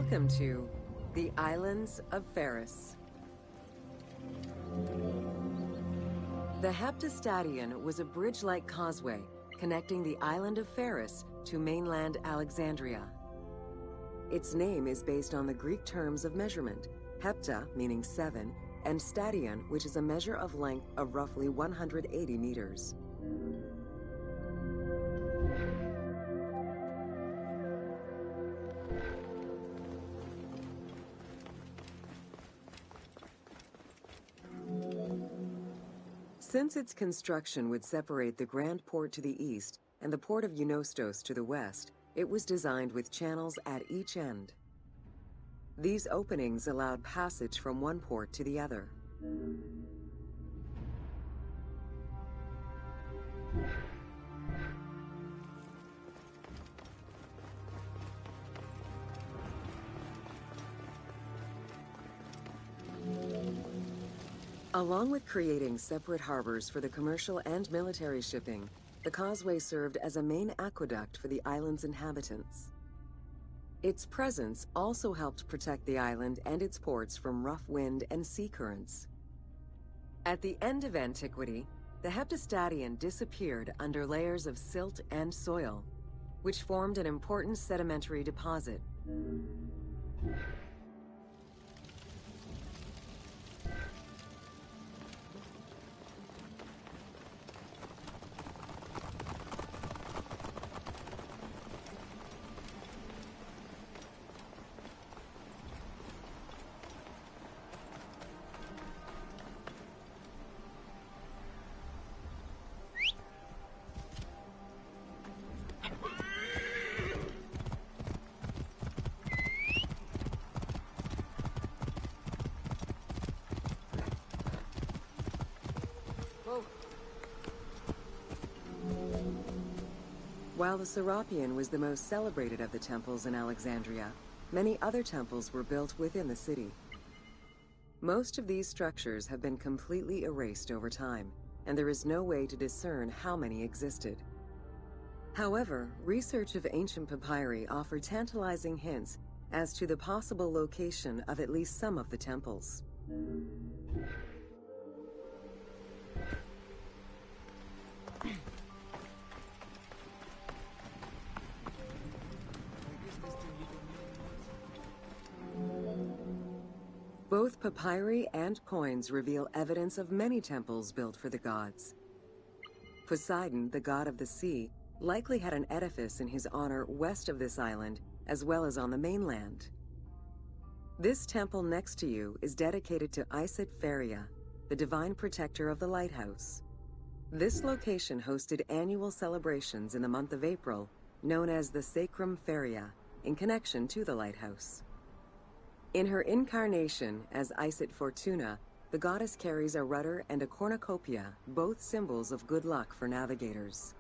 Welcome to the Islands of Pharos. The Heptastadion was a bridge-like causeway connecting the island of Pharos to mainland Alexandria. Its name is based on the Greek terms of measurement, hepta, meaning 7, and stadion, which is a measure of length of roughly 180 meters. Since its construction would separate the Grand Port to the east and the port of Eunostos to the west, it was designed with channels at each end. These openings allowed passage from one port to the other. Along with creating separate harbors for the commercial and military shipping, the causeway served as a main aqueduct for the island's inhabitants. Its presence also helped protect the island and its ports from rough wind and sea currents. At the end of antiquity, the Heptastadion disappeared under layers of silt and soil, which formed an important sedimentary deposit. While the Serapeum was the most celebrated of the temples in Alexandria, many other temples were built within the city. Most of these structures have been completely erased over time, and there is no way to discern how many existed. However, research of ancient papyri offer tantalizing hints as to the possible location of at least some of the temples. Both papyri and coins reveal evidence of many temples built for the gods. Poseidon, the god of the sea, likely had an edifice in his honor west of this island, as well as on the mainland. This temple next to you is dedicated to Isis Pharia, the divine protector of the lighthouse. This location hosted annual celebrations in the month of April, known as the Sacrum Pharia, in connection to the lighthouse. In her incarnation as Isis Fortuna, the goddess carries a rudder and a cornucopia, both symbols of good luck for navigators.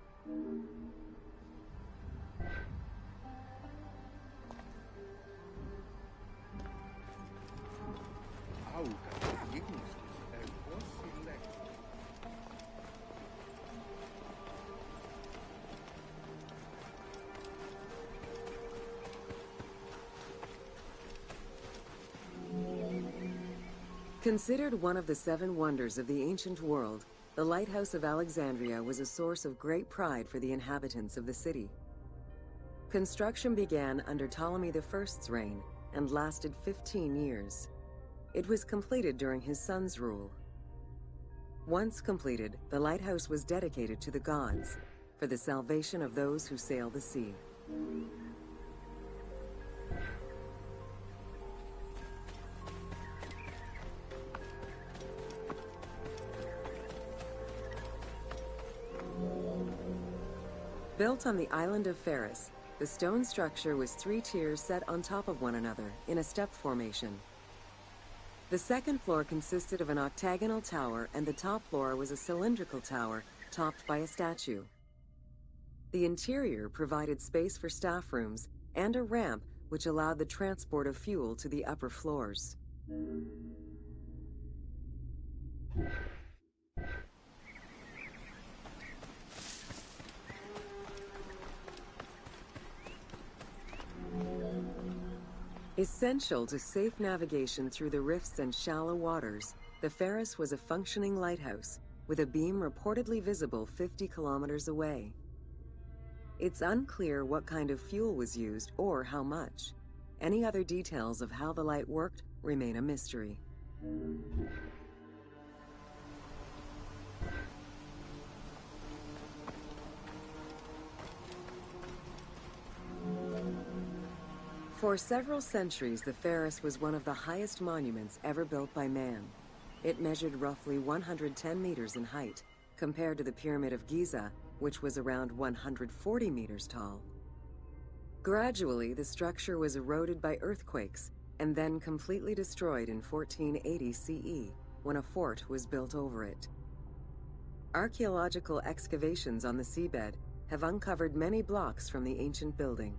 Considered one of the 7 wonders of the ancient world, the Lighthouse of Alexandria was a source of great pride for the inhabitants of the city. Construction began under Ptolemy I's reign and lasted 15 years. It was completed during his son's rule. Once completed, the lighthouse was dedicated to the gods for the salvation of those who sail the sea. Built on the island of Pharos, the stone structure was 3 tiers set on top of one another in a step formation. The second floor consisted of an octagonal tower, and the top floor was a cylindrical tower topped by a statue. The interior provided space for staff rooms and a ramp which allowed the transport of fuel to the upper floors. Essential to safe navigation through the rifts and shallow waters, the Pharos was a functioning lighthouse, with a beam reportedly visible 50 kilometers away. It's unclear what kind of fuel was used or how much. Any other details of how the light worked remain a mystery. For several centuries, the Pharos was one of the highest monuments ever built by man. It measured roughly 110 meters in height, compared to the Pyramid of Giza, which was around 140 meters tall. Gradually, the structure was eroded by earthquakes and then completely destroyed in 1480 CE, when a fort was built over it. Archaeological excavations on the seabed have uncovered many blocks from the ancient building.